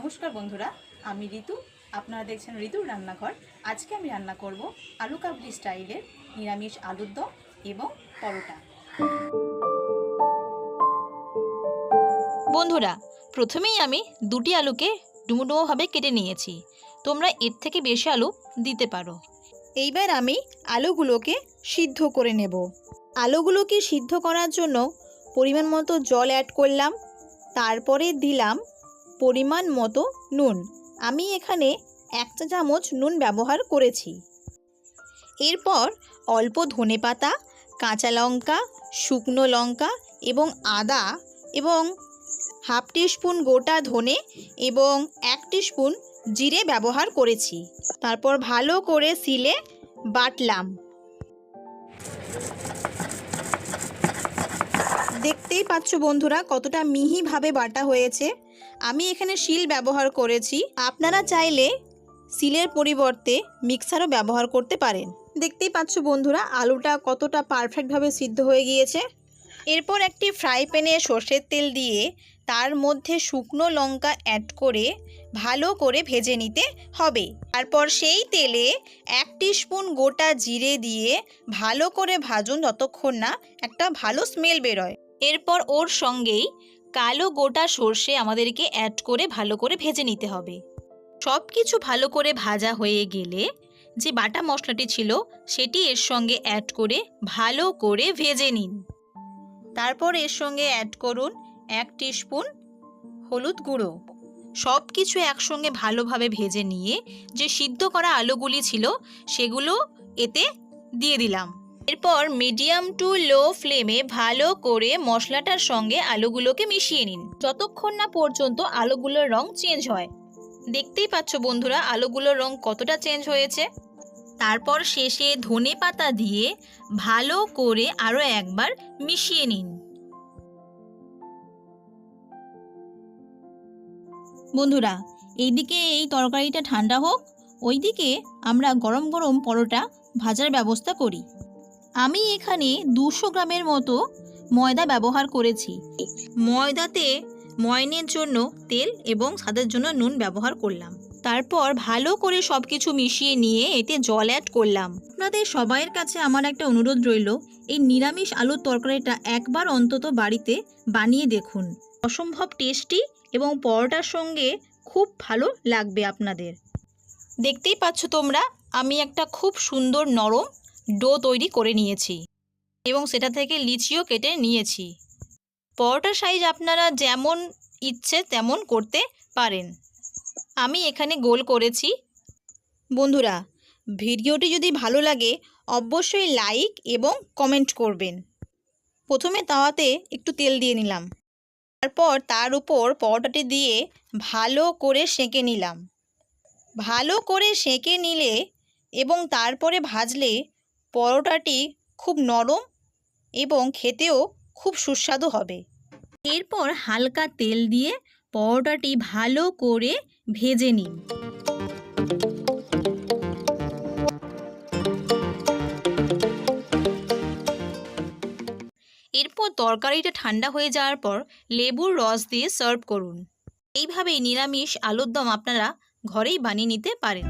নমস্কার বন্ধুরা, আমি ঋতু। আপনারা দেখছেন ঋতুর রান্নাঘর। আজকে আমি রান্না করব আলু কাবলি স্টাইলের নিরামিষ আলুর দম এবং পরোটা। বন্ধুরা, প্রথমেই আমি দুটি আলুকে ডুমো ডুমোভাবে কেটে নিয়েছি। তোমরা এর থেকে বেশি আলু দিতে পারো। এইবার আমি আলুগুলোকে সিদ্ধ করে নেব। আলুগুলোকে সিদ্ধ করার জন্য পরিমাণ মতো জল অ্যাড করলাম। তারপরে দিলাম পরিমাণ মতো নুন। আমি এখানে 1 চা চামচ নুন ব্যবহার করেছি। এরপর অল্প ধনেপাতা, কাঁচা লঙ্কা, শুকনো লঙ্কা এবং আদা এবং হাফ টিস্পুন গোটা ধনে এবং 1 টিস্পুন জিরে ব্যবহার করেছি। তারপর ভালো করে শিলে বাটলাম। দেখতেই পাচ্ছ বন্ধুরা কতটা মিহিভাবে বাটা হয়েছে। আমি এখানে শিল ব্যবহার করেছি। আপনারা চাইলে শিলের পরিবর্তে মিক্সারও ব্যবহার করতে পারেন। দেখতেই পাচ্ছ বন্ধুরা আলুটা কতটা পারফেক্টভাবে সিদ্ধ হয়ে গিয়েছে। এরপর একটি ফ্রাই প্যানে সর্ষের তেল দিয়ে তার মধ্যে শুকনো লঙ্কা অ্যাড করে ভালো করে ভেজে নিতে হবে। তারপর সেই তেলে 1 টিস্পুন গোটা জিরে দিয়ে ভালো করে ভাজুন যতক্ষণ না একটা ভালো স্মেল বেরোয়। এরপর ওর সঙ্গেই কালো গোটা সর্ষে আমাদেরকে অ্যাড করে ভালো করে ভেজে নিতে হবে। সব কিছু ভালো করে ভাজা হয়ে গেলে যে বাটা মশলাটি ছিল সেটি এর সঙ্গে অ্যাড করে ভালো করে ভেজে নিন। তারপর এর সঙ্গে অ্যাড করুন 1 টিস্পুন হলুদ গুঁড়ো। সব কিছু একসঙ্গে ভালোভাবে ভেজে নিয়ে যে সিদ্ধ করা আলুগুলি ছিল সেগুলো এতে দিয়ে দিলাম। এরপর মিডিয়াম টু লো ফ্লেমে ভালো করে মশলাটার সঙ্গে আলুগুলোকে মিশিয়ে নিন যতক্ষণ না পর্যন্ত আলুগুলোর রং চেঞ্জ হয়। দেখতেই পাচ্ছ বন্ধুরা আলুগুলোর রং কতটা চেঞ্জ হয়েছে। তারপর শেষে ধনে পাতা দিয়ে ভালো করে আরও একবার মিশিয়ে নিন। বন্ধুরা, এইদিকে এই তরকারিটা ঠান্ডা হোক, ওইদিকে আমরা গরম গরম পরোটা ভাজার ব্যবস্থা করি। আমি এখানে 200 গ্রামের মতো ময়দা ব্যবহার করেছি। ময়দাতে ময়নের জন্য তেল এবং স্বাদের জন্য নুন ব্যবহার করলাম। তারপর ভালো করে সব কিছু মিশিয়ে নিয়ে এতে জল অ্যাড করলাম। আপনাদের সবাইয়ের কাছে আমার একটা অনুরোধ রইল, এই নিরামিষ আলুর তরকারিটা একবার অন্তত বাড়িতে বানিয়ে দেখুন। অসম্ভব টেস্টি এবং পরোটার সঙ্গে খুব ভালো লাগবে আপনাদের। দেখতেই পাচ্ছ তোমরা আমি একটা খুব সুন্দর নরম ডো তৈরি করে নিয়েছি এবং সেটা থেকে লিচিও কেটে নিয়েছি। পরোটার সাইজ আপনারা যেমন ইচ্ছে তেমন করতে পারেন। আমি এখানে গোল করেছি। বন্ধুরা, ভিডিওটি যদি ভালো লাগে অবশ্যই লাইক এবং কমেন্ট করবেন। প্রথমে তাওয়াতে একটু তেল দিয়ে নিলাম। তারপর তার উপর পরোটাটি দিয়ে ভালো করে সেঁকে নিলাম। ভালো করে সেঁকে নিলে এবং তারপরে ভাজলে পরোটাটি খুব নরম এবং খেতেও খুব সুস্বাদু হবে। এরপর হালকা তেল দিয়ে পরোটাটি ভালো করে ভেজে নিন। এরপর তরকারিটা ঠান্ডা হয়ে যাওয়ার পর লেবুর রস দিয়ে সার্ভ করুন। এইভাবেই নিরামিষ আলুর দম আপনারা ঘরেই বানিয়ে নিতে পারেন।